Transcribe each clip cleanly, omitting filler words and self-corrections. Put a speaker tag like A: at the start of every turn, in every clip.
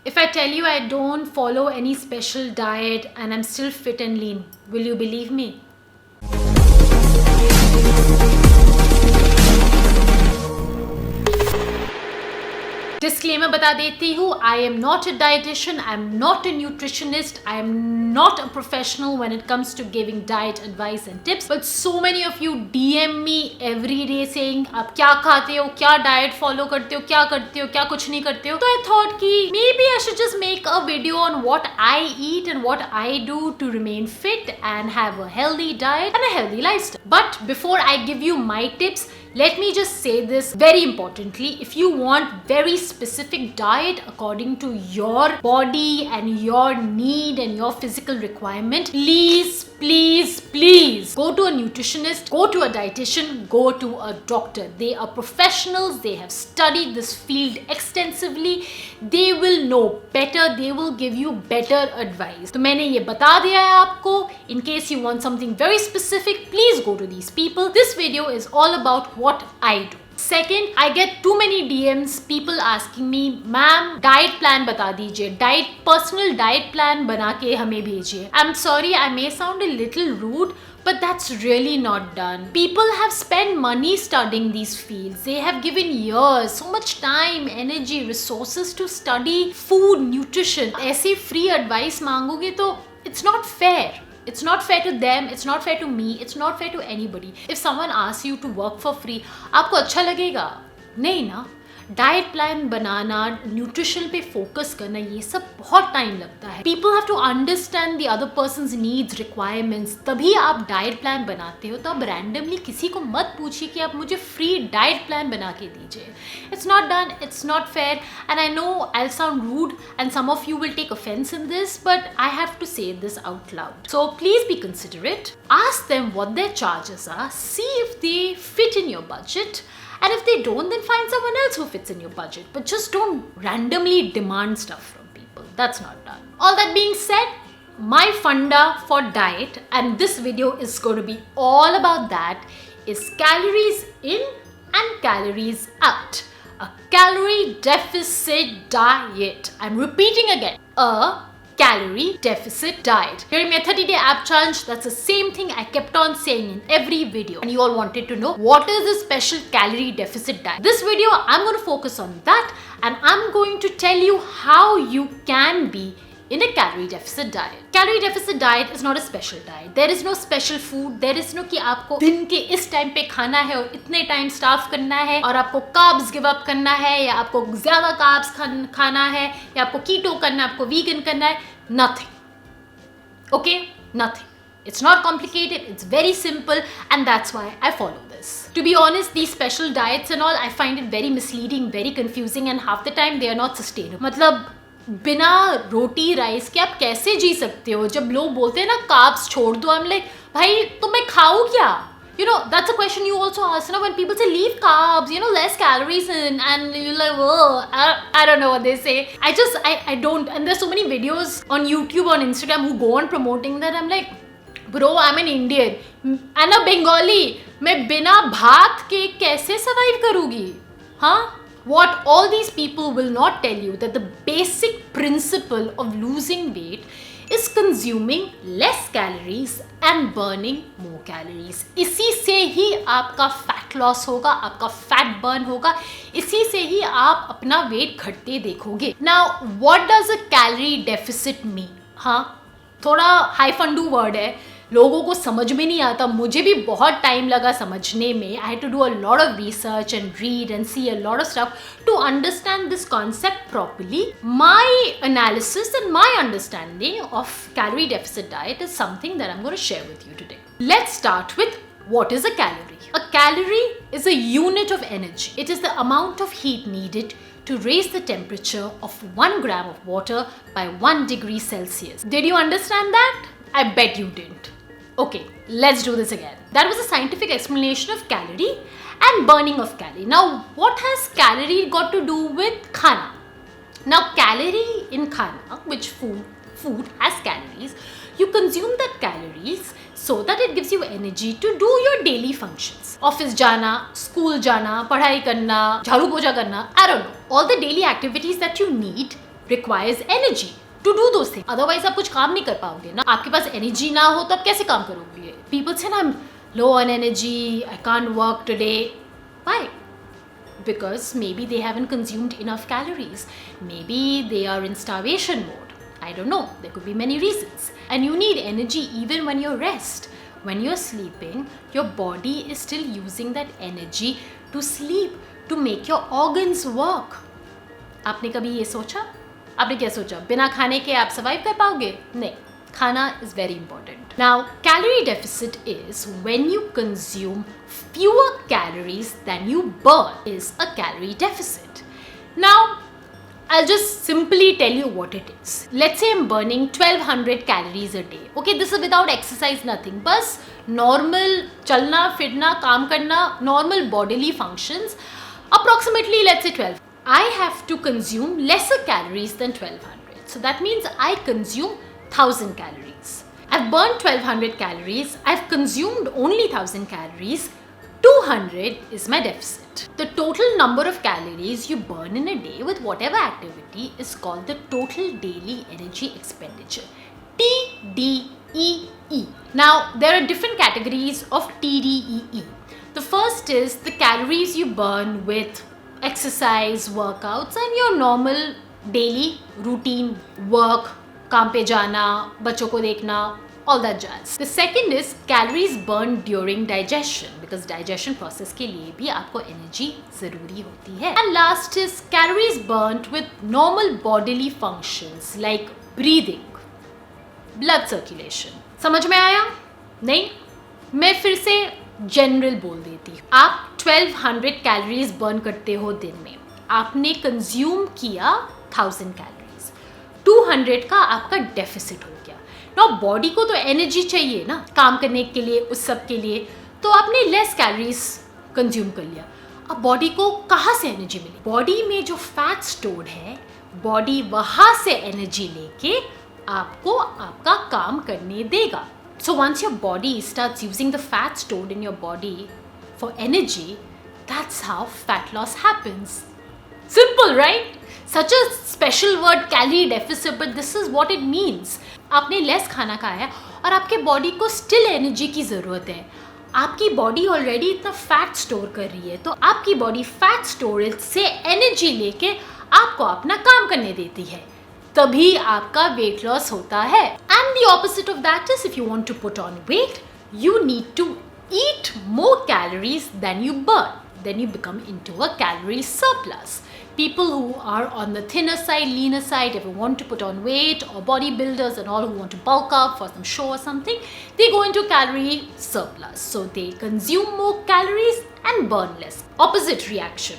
A: If I tell you I don't follow any special diet and I'm still fit and lean, will you believe me? Disclaimer बता देती हूँ, I am not a dietitian, I am not a nutritionist, I am not a professional when it comes to giving diet advice and tips. But so many of you DM me every day saying आप क्या खाते हो, क्या diet follow करते हो, क्या करते हो, क्या कुछ नहीं करते हो. So I thought कि maybe I should just make a video on what I eat and what I do to remain fit and have a healthy diet and a healthy lifestyle. But before I give you my tips, let me just say this very importantly. If you want very specific diet according to your body and your need and your physical requirement, please go to a nutritionist, go to a dietitian, go to a doctor. They are professionals, they have studied this field extensively, they will know better, they will give you better advice. तो मैंने ये बता दिया है आपको. In case you want something very specific, please go to these people. This video is all about what I do. Second, I get too many DMs, people asking me, ma'am, diet plan बता दीजिए, personal diet plan बना के हमें भेजिए. I'm sorry, I may sound a little rude, but that's really not done. People have spent money studying these fields. They have given years, so much time, energy, resources to study food, nutrition. ऐसे free advice मांगोगे तो it's not fair. It's not fair to them, it's not fair to me, it's not fair to anybody. If someone asks you to work for free, आपको अच्छा लगेगा? नहीं ना. Diet plan बनाना, nutrition पे focus करना, ये सब बहुत टाइम लगता है. People have to understand the other person's needs, requirements, तभी आप डाइट प्लान बनाते हो. तो आप रैंडमली किसी को मत पूछिए कि आप मुझे फ्री डाइट प्लान बना के दीजिए. It's not done, it's not fair, and I know I sound rude and some of you will take offence in this, but I have to say this out loud. So please be considerate, ask them what their charges are, see if they fit in your budget. And if they don't, then find someone else who fits in your budget. But just don't randomly demand stuff from people. That's not done. All that being said, my funda for diet, and this video is going to be all about that, is calories in and calories out. A calorie deficit diet. I'm repeating again. A calorie deficit diet. During my 30-day app challenge, that's the same thing I kept on saying in every video. And you all wanted to know, what is this special calorie deficit diet? This video, I'm going to focus on that, and I'm going to tell you how you can be in a calorie deficit diet. Calorie deficit diet is not a special diet. There is no special food. There is no कि आपको दिन के इस time पे खाना है और इतने टाइम स्टार्व करना है और आपको कार्ब्स गिव अप करना है या आपको ज्यादा कार्ब्स खाना है या आपको कीटो करना है, आपको वीगन करना है. Nothing. Okay? Nothing. It's not complicated. It's very simple, and that's why I follow this. To be honest, these special diets and all, I find it very misleading, very confusing, and half the time they are not sustainable. मतलब बिना रोटी rice के आप कैसे जी सकते हो? जब लोग बोलते हैं ना कार्ब्स छोड़ दो, I'm like, भाई तो मैं खाऊं क्या? You know, that's a question you also ask, you know, when people say leave carbs, you know, less calories in, and you're like, oh, I don't know what they say. I don't, and there's so many videos on YouTube, on Instagram who go on promoting that. I'm like, bro, I'm an Indian and a Bengali. मैं बिना भात के कैसे survive करूँगी? हाँ? What all these people will not tell you that the basic principle of losing weight is consuming less calories and burning more calories. इसी से ही आपका fat loss होगा, आपका fat burn होगा, इसी से ही आप अपना weight घटते देखोगे. Now, what does a calorie deficit mean? हाँ, थोड़ा हाईफंडू वर्ड है, लोगों को समझ में नहीं आता. मुझे भी बहुत टाइम लगा समझने में. I had to do a lot of research and read and see a lot of stuff to understand this concept properly. My analysis and my understanding of calorie deficit diet is something that I'm going to share with you today. Let's start with what is a calorie. A calorie is a unit of energy. It is the amount of heat needed to raise the temperature of 1 gram of water by 1 degree Celsius. Did you understand that? I bet you didn't. Okay, let's do this again. That was a scientific explanation of calorie and burning of calorie. Now, what has calorie got to do with khana? Now, calorie in khana, which food has calories, you consume that calories so that it gives you energy to do your daily functions. Office jana, school jana, padhai karna, jharu pocha karna, I don't know. All the daily activities that you need requires energy to do those things. Otherwise आप कुछ काम नहीं कर पाओगे ना. आपके पास energy ना हो तो आप कैसे काम करोगे? People say I'm low on energy, I can't work today. Why? Because maybe they haven't consumed enough calories. Maybe they are in starvation mode. I don't know. There could be many reasons. And you need energy even when you're rest. When you're sleeping, your body is still using that energy to sleep, to make your organs work. आपने कभी ये सोचा? आपने क्या सोचा? बिना खाने के आप सर्वाइव कर पाओगे? नहीं. Khana is very important. Now, calorie deficit is when you consume fewer calories than you burn is a calorie deficit. Now, I'll just simply tell you what it is. Let's say I'm burning 1200 calories a day. Okay, this is without exercise, nothing. बस normal चलना, फिरना, काम करना, normal bodily functions. Approximately, let's say 12. I have to consume lesser calories than 1200. So that means I consume 1000 calories. I've burned 1200 calories. I've consumed only 1000 calories. 200 is my deficit. The total number of calories you burn in a day with whatever activity is called the total daily energy expenditure. TDEE. Now, there are different categories of TDEE. The first is the calories you burn with exercise, workouts and your normal daily routine work, काम पे जाना, बच्चों को देखना, all that jazz. The second is calories burned during digestion because digestion process के लिए भी आपको energy ज़रूरी होती है. And last is calories burnt with normal bodily functions like breathing, blood circulation. समझ में आया? नहीं? मैं फिर से जनरल बोल देती हूँ. आप 1200 कैलोरीज बर्न करते हो दिन में. आपने कंज्यूम किया 1000 कैलोरीज. 200 का आपका डेफिसिट हो गया. नाउ बॉडी को तो एनर्जी चाहिए ना काम करने के लिए, उस सब के लिए. तो आपने लेस कैलोरीज कंज्यूम कर लिया. अब बॉडी को कहाँ से एनर्जी मिली? बॉडी में जो फैट स्टोर्ड है, बॉडी वहाँ से एनर्जी लेके आपको आपका काम करने देगा. So once your body starts using the fat stored in your body for energy, that's how fat loss happens. Simple, right? Such a special word, calorie deficit, but this is what it means. आपने less खाना खाया है और आपके body को still energy की ज़रूरत है. आपकी body already इतना fat store कर रही है, तो आपकी body fat storage से energy लेके आपको अपना काम करने देती है. तभी आपका weight loss होता है. And the opposite of that is if you want to put on weight, you need to eat more calories than you burn. Then you become into a calorie surplus. People who are on the thinner side, leaner side, if you want to put on weight, or bodybuilders and all who want to bulk up for some show or something, they go into calorie surplus. So they consume more calories and burn less. Opposite reaction.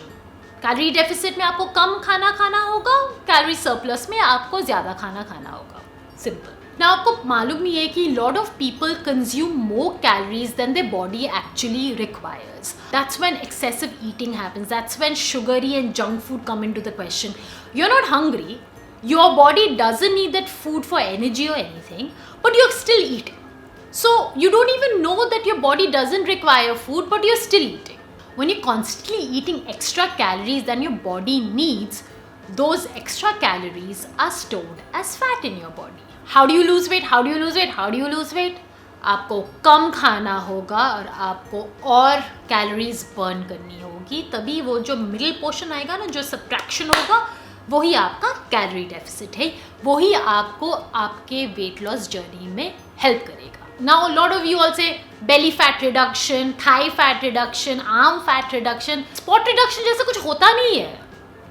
A: Calorie deficit में आपको कम खाना खाना होगा, calorie surplus में आपको ज़्यादा खाना खाना होगा. सिंपल. ना आपको मालूम ही है कि lot of people consume more calories than their body actually requires. That's when excessive eating happens. That's when sugary and junk food come into the question. You are not hungry, your body doesn't need that food for energy or anything, but you are still eating. So you don't even know that your body doesn't require food, but you are still eating. When you're constantly eating extra calories than your body needs, those extra calories are stored as fat in your body. How do you lose weight? How do you lose weight? How do you lose weight? आपको कम खाना होगा और आपको और calories burn करनी होगी. तभी वो जो मिडिल पोर्शन आएगा ना, जो सब्ट्रैक्शन होगा, वही आपका कैलोरी डेफिसिट है. वही आपको आपके वेट लॉस जर्नी में हेल्प करेगा. Now a lot of you all say belly fat reduction, thigh fat reduction, arm fat reduction. Spot reduction जैसा कुछ होता नहीं है.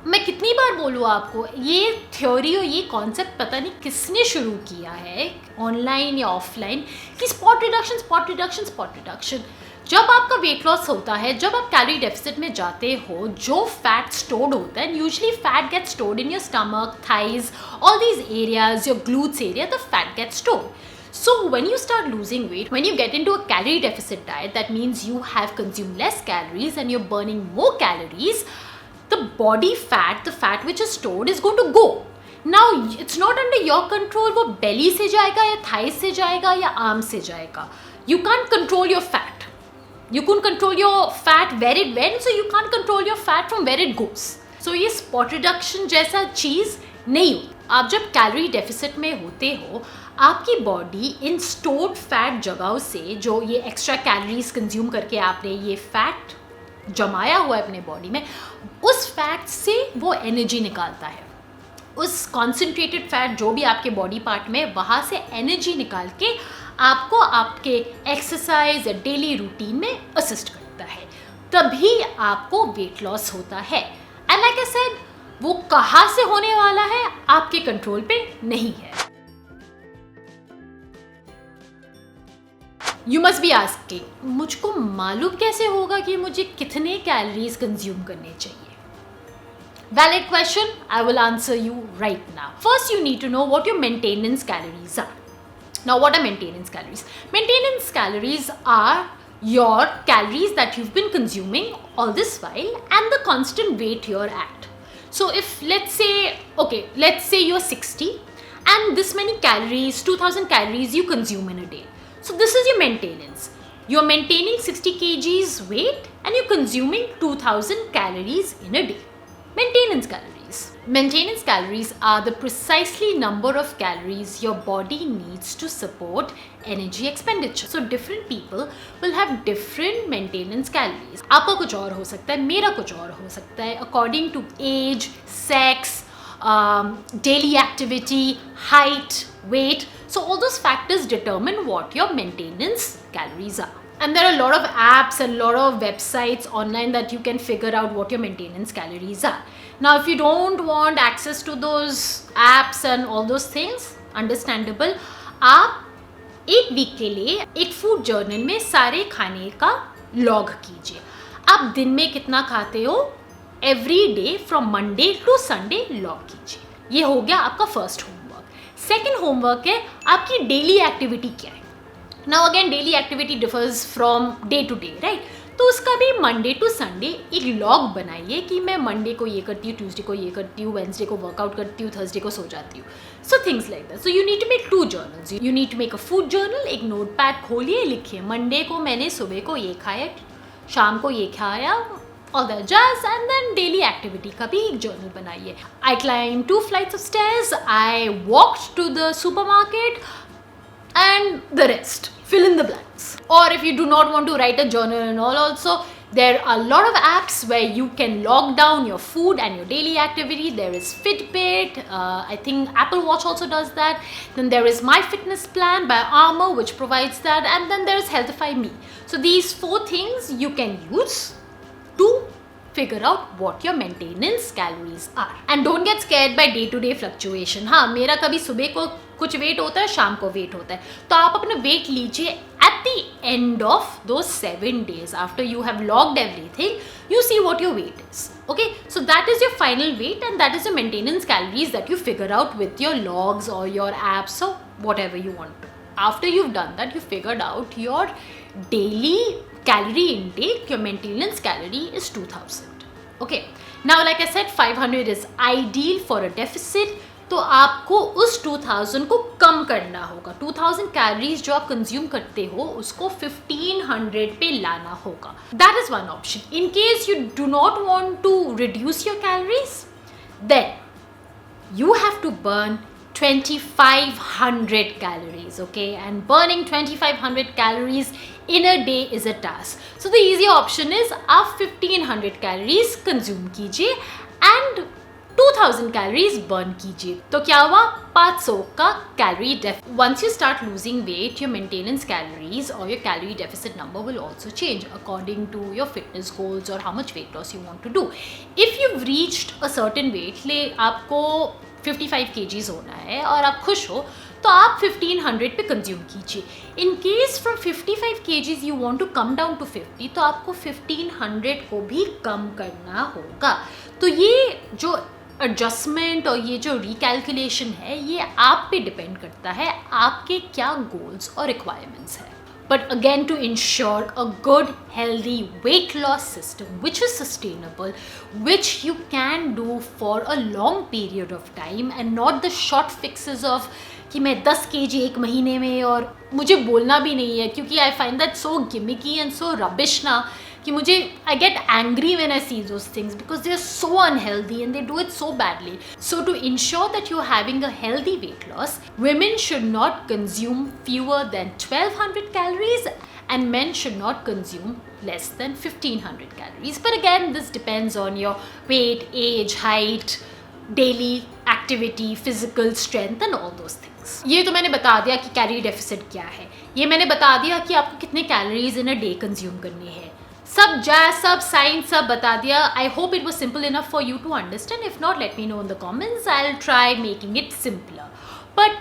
A: मैं कितनी बार बोलूँ आपको, ये थ्योरी और ये कॉन्सेप्ट पता नहीं किसने शुरू किया है, ऑनलाइन या ऑफलाइन, कि spot reduction spot reduction spot reduction. जब आपका वेट लॉस होता है, जब आप कैलोरी डेफिसिट में जाते हो, जो फैट स्टोर्ड होता है, usually fat gets stored in your stomach, thighs, all these areas, your glutes area, the fat gets stored. So when you start losing weight, when you get into a calorie deficit diet, that means you have consumed less calories and you're burning more calories. The body fat, the fat which is stored, is going to go. Now it's not under your control. वो belly से जाएगा या thighs से जाएगा या arms से जाएगा. You can't control your fat. You couldn't control your fat where it went, so you can't control your fat from where it goes. So ये spot reduction जैसा चीज़ नहीं होती। आप जब कैलोरी डेफिसिट में होते हो, आपकी बॉडी इन स्टोर्ड फैट जगहों से, जो ये एक्स्ट्रा कैलोरीज कंज्यूम करके आपने ये फैट जमाया हुआ है अपने बॉडी में, उस फैट से वो एनर्जी निकालता है। उस कॉन्सेंट्रेटेड फैट जो भी आपके बॉडी पार्ट में, वहाँ से एनर्जी निकाल के आपको आपके एक्सरसाइज या डेली रूटीन में असिस्ट करता है, तभी आपको वेट लॉस होता है। एंड लाइक आई सेड, वो कहाँ से होने वाला है आपके कंट्रोल पे नहीं है। यू मस्ट बी आस्किंग, मुझको मालूम कैसे होगा कि मुझे कितने कैलोरीज कंज्यूम करने चाहिए? Valid question, I will answer you right now. First, you need to know what your maintenance calories are. Now, what are maintenance calories? Maintenance calories are your calories that you've been consuming all this while and the constant weight you're at. So if let's say you're 60 and this many calories, 2000 calories you consume in a day. So this is your maintenance. You're maintaining 60 kgs weight and you're consuming 2000 calories in a day. Maintenance calories. Maintenance calories are the precisely number of calories your body needs to support energy expenditure. So different people will have different maintenance calories. आपका कुछ और हो सकता है, मेरा कुछ और हो सकता है, according to age, sex, daily activity, height, weight. So all those factors determine what your maintenance calories are. And there are a lot of apps and a lot of websites online that you can figure out what your maintenance calories are. Now, if you don't want access to those apps and all those things, understandable, आप एक week के लिए एक food journal में सारे खाने का log कीजिए। आप दिन में कितना खाते हो, every day from Monday to Sunday log कीजिए। ये हो गया आपका फर्स्ट होमवर्क। सेकेंड होमवर्क है आपकी डेली एक्टिविटी क्या है। Now again, daily activity differs from day to day, right? तो उसका भी मंडे टू संडे एक लॉग बनाइए कि मैं मंडे को ये करती हूँ, ट्यूसडे को ये करती हूँ, वेंसडे को वर्कआउट करती हूँ, थर्सडे को सो जाती हूँ। So things like that. So you need to make 2 journals. You need to make a food journal. एक नोटपैड खोलिए, लिखिए मंडे को मैंने सुबह को ये खाया, शाम को ये खाया, all that jazz, and then daily activity का भी एक जर्नल बनाइए। I climbed 2 flights of stairs, I walked to the supermarket, and the rest. Fill in the blanks. Or if you do not want to write a journal and all also, there are a lot of apps where you can log down your food and your daily activity. There is Fitbit, I think Apple Watch also does that. Then there is My Fitness Plan by Armour, which provides that. And then there is Healthify Me. So these 4 things you can use to figure out what your maintenance calories are. And don't get scared by day to day fluctuation. हाँ, मेरा कभी सुबह को कुछ wait होता है, शाम को वेट होता है, तो आप अपना वेट लीजिए at the end of those 7 days. After you have logged everything, you see what your weight is. Okay, so that is your final weight and that is your maintenance calories that you figure out with your logs or your apps or whatever you want to. After you've done that, you figured out your daily calorie intake, your maintenance calorie is 2000. Okay, now like I said, 500 is ideal for a deficit. तो आपको उस 2000 को कम करना होगा। 2000 calories जो आप consume करते हो उसको 1500 पे लाना होगा। That is one option. In case you do not want to reduce your calories, then you have to burn 2500 calories, okay? And burning 2500 calories in a day is a task. So the easy option is आप 1500 calories consume कीजिए and 2000 calories burn कीजिए। तो क्या हुआ? 500 का calorie deficit. Once you start losing weight, your maintenance calories or your calorie deficit number will also change according to your fitness goals or how much weight loss you want to do. If you've reached a certain weight, ले आपको 55 kgs होना है और आप खुश हो, तो आप 1500 पे कंज्यूम कीजिए। In case from 55 kgs you want to come down to 50, तो आपको 1500 को भी कम करना होगा। तो ये जो एडजस्टमेंट और ये जो रिकैलकुलेशन है, ये आप पे डिपेंड करता है आपके क्या गोल्स और रिक्वायरमेंट्स है। But again, to ensure a good, healthy weight loss system which is sustainable, which you can do for a long period of time and not the short fixes of कि मैं 10 kg एक महीने में, और मुझे बोलना भी नहीं है क्योंकि I find that so gimmicky and so rubbish ना, कि मुझे I get angry when I see those things because they are so unhealthy and they do it so badly. So to ensure that you're having a healthy weight loss, women should not consume fewer than 1200 calories and men should not consume less than 1500 calories. But again, this depends on your weight, age, height, daily activity, physical strength and all those things. ये तो मैंने बता दिया कि calorie deficit क्या है, ये मैंने बता दिया कि आपको कितने calories in a day consume करनी है, सब जैज, सब साइंस, सब बता दिया. I hope it was simple enough for you to understand. If not, let me know in the comments. I will try making it simpler. But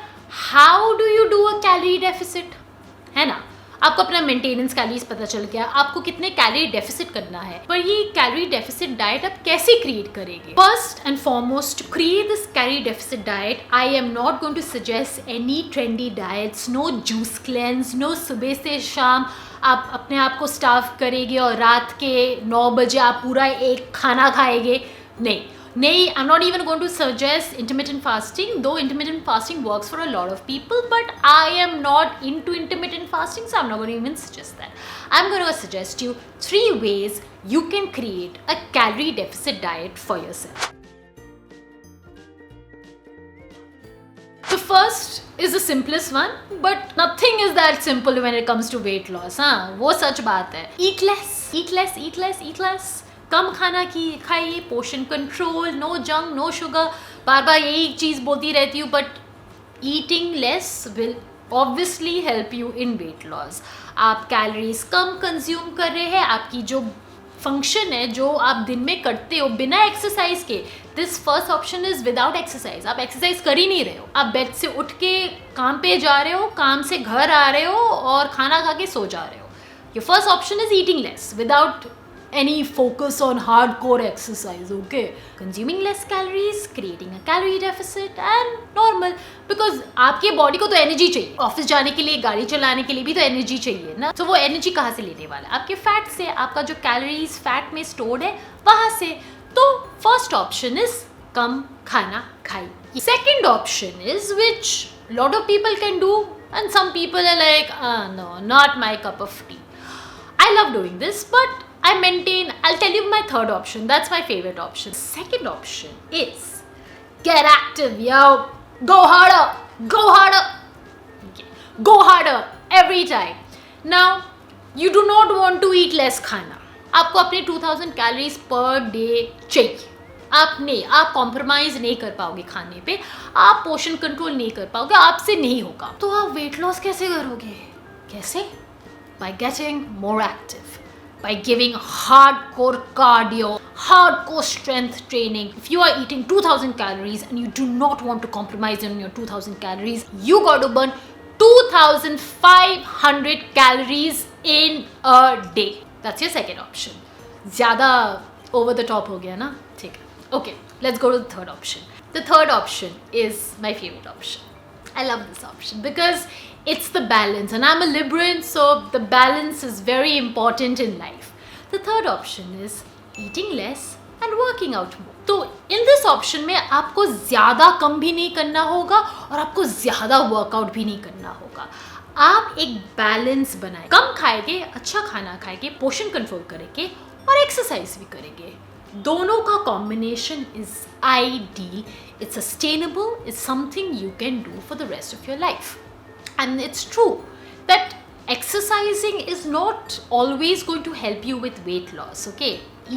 A: how do you do a calorie deficit, है ना? आपको अपना maintenance calories पता चल गया, आपको कितने calorie deficit करना है. पर ये कैलोरी डेफिसिट डाइट आप कैसे क्रिएट करेंगे? First and foremost, to create this calorie deficit diet, I am not going to suggest any trendy diets. No juice cleanse, no सुबह से शाम आप अपने आप को स्टार्व करेंगे और रात के 9 बजे आप पूरा एक खाना खाएंगे. नहीं, I'm not even going to suggest intermittent fasting, though intermittent fasting works for a lot of people, but I am not into intermittent fasting, so I'm not going to even suggest that. I'm going to suggest you 3 ways you can create a calorie deficit diet for yourself. The first is the simplest one, but nothing is that simple when it comes to weight loss. वो सच बात है. Eat less, eat less, eat less, eat less. कम खाना की खाइए, portion control, no junk, no sugar. बार बार यही चीज़ बोलती रहती हूँ, but eating less will obviously help you in weight loss. आप कैलोरीज कम कंज्यूम कर रहे हैं, आपकी जो फंक्शन है जो आप दिन में करते हो बिना एक्सरसाइज के, this first option is without exercise. आप एक्सरसाइज कर ही नहीं रहे हो, आप बेड से उठ के काम पे जा रहे हो, काम से घर आ रहे हो और खाना खा के सो जा रहे हो. Your first option is eating less without any focus on hardcore exercise, okay? Consuming less calories, creating a calorie deficit and normal, because आपके बॉडी को तो एनर्जी चाहिए. ऑफिस जाने के लिए, गाड़ी चलाने के लिए भी तो एनर्जी चाहिए ना. तो वो एनर्जी कहाँ से लेने वाला? आपके फैट से. आपका जो कैलोरीज फैट में स्टोर्ड है वहाँ से. तो फर्स्ट ऑप्शन इज कम खाना खाइए. Second option is which lot of people can do and some people are like no, not my cup of tea. I love doing this, but I maintain, I'll tell you my third option. That's my favorite option. Second option is get active, yo. Go harder. Go harder. Okay. Go harder every time. Now, you do not want to eat less खाना. आपको अपने 2000 calories per day चाहिए. आप compromise नहीं कर पाओगे खाने पे, आप पोर्शन कंट्रोल नहीं कर पाओगे, आपसे नहीं होगा. तो आप वेट लॉस कैसे करोगे? कैसे? By getting more active, by giving hardcore cardio, hardcore strength training. If you are eating 2000 calories and you do not want to compromise on your 2000 calories, you got to burn 2500 calories in a day. That's your second option. ज़्यादा over the top हो गया ना? ठीक है. Okay, let's go to the third option. The third option is my favorite option. I love this option because it's the balance, and I'm a Libran, so the balance is very important in life. The third option is eating less and working out more. तो in this option में आपको ज़्यादा कम भी नहीं करना होगा और आपको ज़्यादा वर्कआउट भी नहीं करना होगा. आप एक बैलेंस बनाए, कम खाएंगे, अच्छा खाना खाएंगे, पोर्शन कंट्रोल करेंगे और एक्सरसाइज भी करेंगे. दोनों का combination is ideal. It's sustainable. It's something you can do for the rest of your life. And it's true that exercising is not always going to help you with weight loss, okay?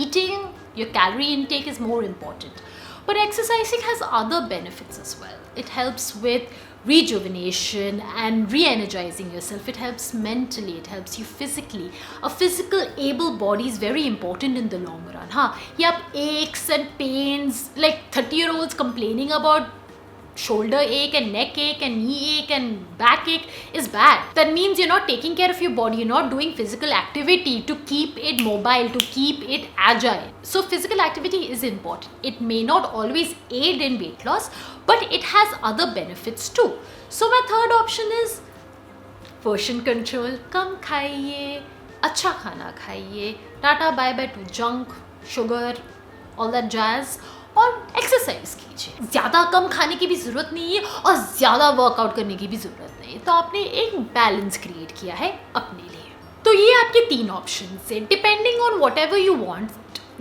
A: Eating, your calorie intake is more important. But exercising has other benefits as well. It helps with rejuvenation and re-energizing yourself. It helps mentally, it helps you physically. A physical able body is very important in the long run. ये आप aches and pains, like 30-year-olds complaining about shoulder ache and neck ache and knee ache and back ache is bad. That means you're not taking care of your body, you're not doing physical activity to keep it mobile, to keep it agile. So physical activity is important. It may not always aid in weight loss, but it has other benefits too. So my third option is portion control. कम खाइए, अच्छा खाना खाइए, tata bye bye to junk, sugar, all that jazz. और exercise कीजिए. ज़्यादा कम खाने की भी ज़रूरत नहीं है और ज़्यादा वर्कआउट करने की भी ज़रूरत नहीं है. तो आपने एक बैलेंस क्रिएट किया है अपने लिए. तो ये आपके 3 ऑप्शन है, depending on whatever you want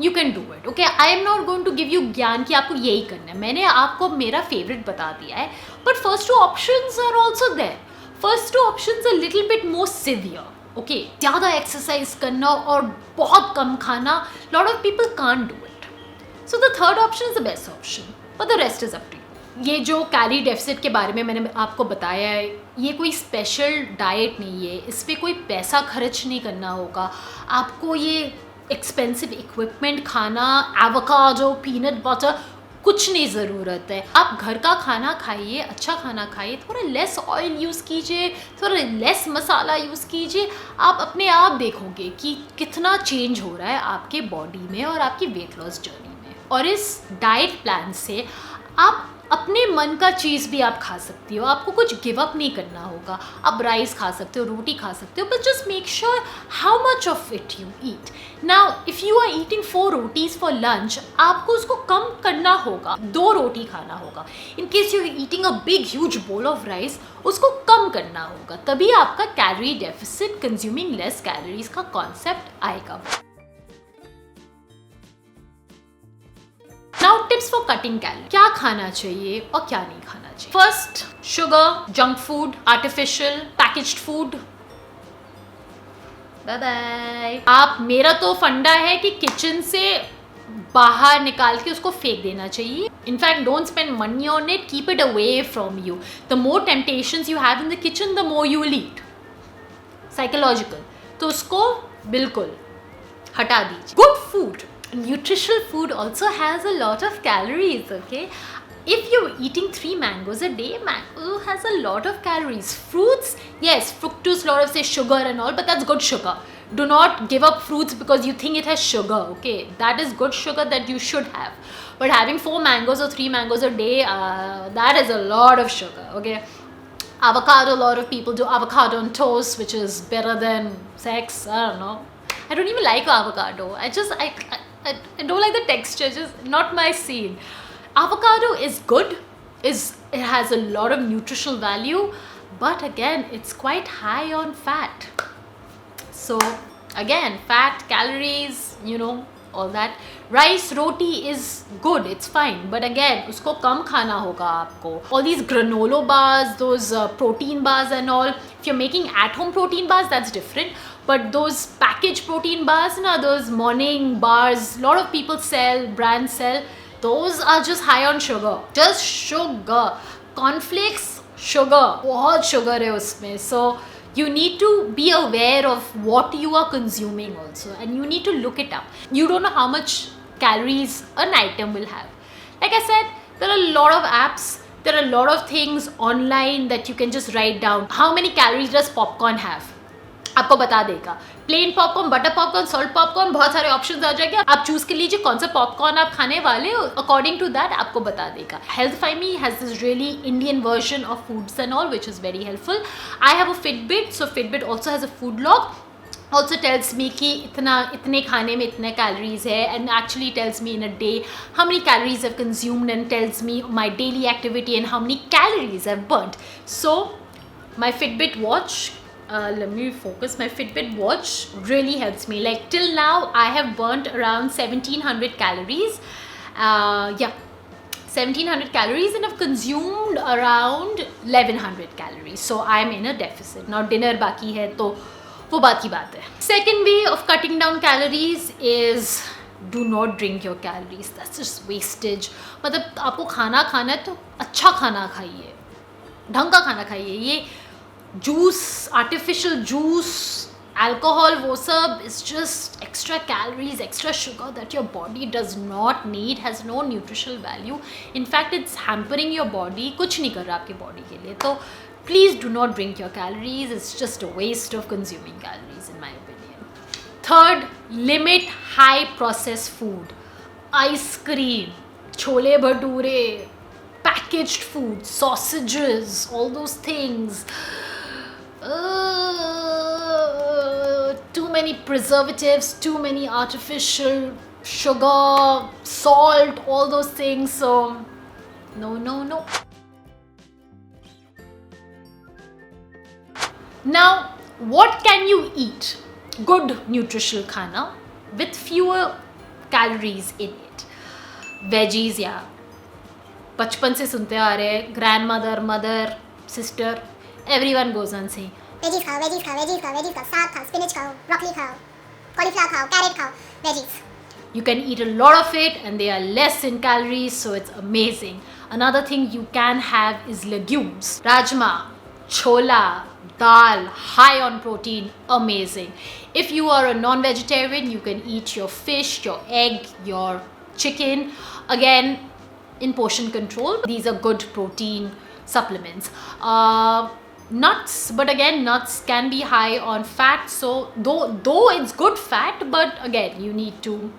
A: you can do it. Okay, I am not going to give you ज्ञान कि आपको यही करना है. मैंने आपको मेरा फेवरेट बता दिया है, but first 2 options are also there. First 2 options are little bit more severe. Okay, ज़्यादा एक्सरसाइज करना और बहुत कम खाना, lot of people can't do it. So the third option is the best option, but the rest is up to you. ये जो calorie deficit के बारे में मैंने आपको बताया है, ये कोई स्पेशल डाइट नहीं है. इस पर कोई पैसा खर्च नहीं करना होगा आपको. ये एक्सपेंसिव इक्विपमेंट खाना, एवोकाडो, पीनट बटर, कुछ नहीं ज़रूरत है. आप घर का खाना खाइए, अच्छा खाना खाइए, थोड़ा लेस ऑयल यूज़ कीजिए, थोड़ा लेस मसाला यूज़ कीजिए. आप अपने आप देखोगे कि कितना चेंज हो रहा है आपके बॉडी में और आपकी वेट लॉस जर्नी में. और इस डाइट प्लान से आप अपने मन का चीज़ भी आप खा सकती हो. आपको कुछ गिव अप नहीं करना होगा. आप राइस खा सकते हो, रोटी खा सकते हो, but just make sure how much of it you eat. Now if you are eating 4 rotis for lunch, आपको उसको कम करना होगा, 2 रोटी खाना होगा. In case you are eating a big huge bowl of rice, उसको कम करना होगा. तभी आपका calorie deficit, consuming less calories का कॉन्सेप्ट आएगा. Now tips for cutting calorie. क्या खाना चाहिए और क्या नहीं खाना चाहिए. First, sugar, junk food, artificial, packaged food. Bye bye. आप, मेरा तो फंडा है कि किचन से बाहर निकाल के उसको फेंक देना चाहिए. In fact don't spend money on it, keep it away from you. The more temptations you have in the kitchen, the more you will eat. Psychological. तो उसको बिल्कुल हटा दीजिए. Good food, nutritional food also has a lot of calories. Okay, if you're eating 3 mangoes a day, mango has a lot of calories. Fruits, yes, fructose, lot of say sugar and all, but that's good sugar. Do not give up fruits because you think it has sugar. Okay, that is good sugar that you should have, but having 4 mangoes or 3 mangoes a day, that is a lot of sugar. Okay, avocado, a lot of people do avocado on toast, which is better than sex. I don't know, I don't even like avocado. I don't like the texture, just not my scene. Avocado is good, it has a lot of nutritional value, but again, it's quite high on fat. So again, fat, calories, you know, all that. Rice, roti is good, it's fine, but again, usko kam khana hoga aapko. All these granola bars, those protein bars and all, if you're making at home protein bars, that's different. But those packaged protein bars, those morning bars, lot of people sell, brands sell, those are just high on sugar. Just sugar. Cornflakes, sugar. बहुत sugar है उसमें. So you need to be aware of what you are consuming also, and you need to look it up. You don't know how much calories an item will have. Like I said, there are a lot of apps, there are a lot of things online that you can just write down. How many calories does popcorn have? आपको बता देगा. Plain popcorn, butter popcorn, salt popcorn, बहुत सारे options आ जाएंगे. आप choose कर लीजिए कौन सा पॉपकॉर्न आप खाने वाले हो. अकॉर्डिंग टू दैट आपको बता देगा. Healthify has this really Indian version of foods and all, which is very helpful. I have a Fitbit, so Fitbit also has a food log. Also tells me कि इतने खाने में इतने calories है, and actually tells me in a day how many calories I've consumed, and tells me my daily activity and how many calories I've burnt. So my Fitbit watch, let me focus. My Fitbit watch really helps me. Like till now, I have burnt around 1700 calories. 1700 calories, and I've consumed around 1100 calories. So I'm in a deficit. Now dinner बाकी है, तो वो बात की बात है. Second way of cutting down calories is do not drink your calories. That's just wastage. मतलब आपको खाना है तो अच्छा खाना खाइए, ढंग का खाना खाइए. ये जूस, आर्टिफिशियल जूस, अल्कोहल, वो सब is just extra calories, extra sugar that your body does not need, has no nutritional value. In fact it's hampering your body, कुछ नहीं कर रहा आपकी बॉडी के लिए. तो please do not drink your calories. It's just a waste of consuming calories in my opinion. Third, limit high process food. Ice cream, chole bhature, packaged food, sausages, all those things. Too many preservatives, too many artificial sugar, salt, all those things. So no. Now, what can you eat? good nutritional khana with fewer calories in it. Veggies, yeah, बचपन से सुनते आ रहे हैं, grandmother, mother, sister, everyone goes on saying
B: veggies khao, veggies khao, veggies khao, veggies khao, saag khao, spinach khao, broccoli khao, cauliflower khao, carrot khao, veggies.
A: you can eat a lot of it and they are less in calories, so it's amazing. Another thing you can have is legumes. Rajma, chola, dal, high on protein, amazing. If you are a non-vegetarian, you can eat your fish, your egg, your chicken. Again, in portion control, these are good protein supplements. Nuts, but again, nuts can be high on fat, so though it's good fat, but again, you need to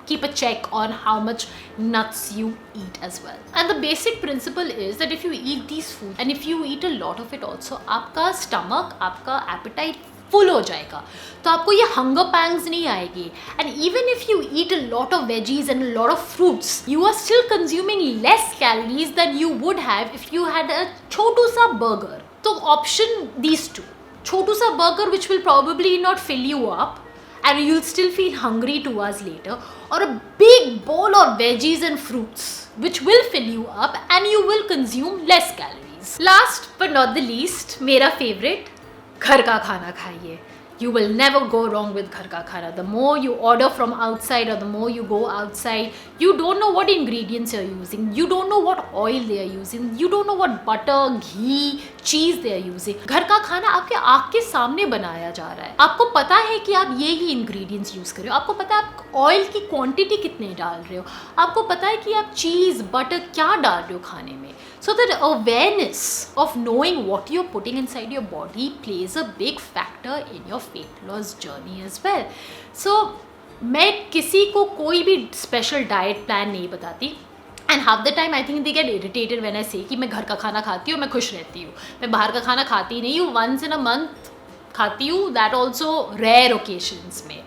A: keep a check on how much nuts you eat as well. And the basic principle is that if you eat these foods and if you eat a lot of it also, आपका stomach, आपका appetite full हो जाएगा, तो आपको ये hunger pangs नहीं आएगी. And even if you eat a lot of veggies and a lot of fruits, you are still consuming less calories than you would have if you had a chotu sa burger. So option these two. Chotu sa burger, which will probably not fill you up and you'll still feel hungry 2 hours later, or a big bowl of veggies and fruits which will fill you up and you will consume less calories. Last but not the least, मेरा favorite, घर का खाना खाइए. You will never go wrong with घर का खाना. The more you order from outside or the more you go outside, you don't know what ingredients you're using. You don't know what oil they are using. You don't know what butter, ghee, cheese they are using. घर का खाना आपके आँख के सामने बनाया जा रहा है. आपको पता है कि आप ये ही ingredients use कर रहे हो. आपको पता है आप oil की quantity कितने डाल रहे हो. आपको पता है कि आप cheese, butter क्या डाल रहे हो खाने में. So that awareness of knowing what you're putting inside your body plays a big factor in your weight loss journey as well. So मैं किसी को कोई भी special diet plan नहीं बताती. And half the time I think they get irritated when I say कि मैं घर का खाना खाती हूँ, मैं खुश रहती हूँ. मैं बाहर का खाना खाती नहीं हूँ, once in a month खाती हूँ, that also rare occasions में.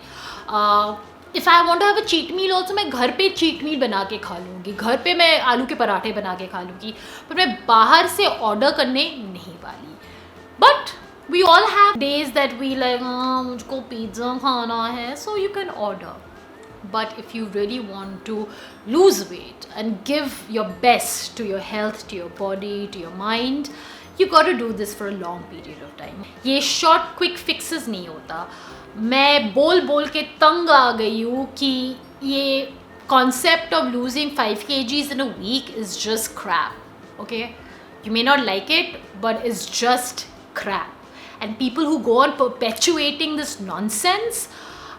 A: If I want to have a cheat meal also, मैं घर पे cheat meal बना के खा लूँगी. घर पे मैं आलू के पराठे बना के खा लूँगी. पर मैं बाहर से order करने नहीं वाली. But we all have days that we like, मुझको pizza खाना है, so you can order. But if you really want to lose weight and give your best to your health, to your body, to your mind, you got to do this for a long period of time. ये short quick fixes नहीं होता. मैं बोल के तंग आ गई हूँ कि ये concept of losing 5 kgs in a week is just crap. Okay, you may not like it, but it's just crap. And people who go on perpetuating this nonsense,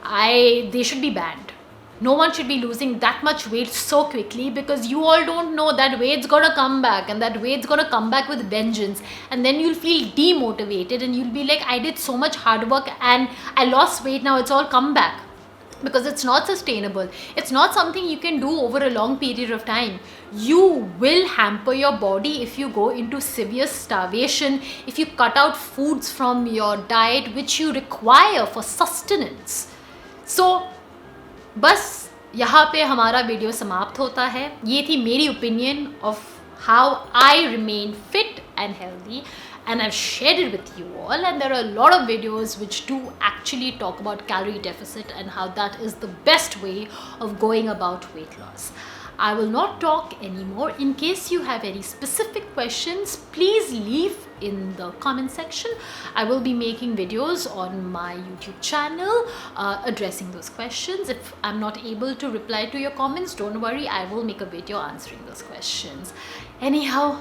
A: they should be banned. No one should be losing that much weight so quickly, because you all don't know that weight's gonna come back, and that weight's gonna come back with vengeance, and then you'll feel demotivated and you'll be like, I did so much hard work and I lost weight, now it's all come back. Because it's not sustainable. It's not something you can do over a long period of time. You will hamper your body if you go into severe starvation, if you cut out foods from your diet which you require for sustenance. So बस यहाँ पे हमारा video समाप्त होता है. ये थी मेरी opinion of how I remain fit and healthy, and I've shared it with you all, and there are a lot of videos which do actually talk about calorie deficit and how that is the best way of going about weight loss. I will not talk anymore. In case you have any specific questions, please leave in the comment section. I will be making videos on my YouTube channel addressing those questions. If I'm not able to reply to your comments, don't worry, I will make a video answering those questions. Anyhow,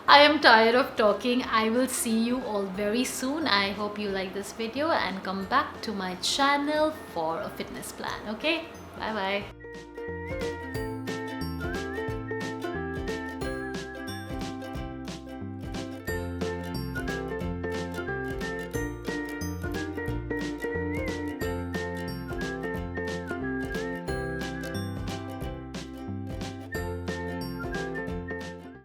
A: I am tired of talking. I will see you all very soon. I hope you like this video and come back to my channel for a fitness plan. Okay, bye bye.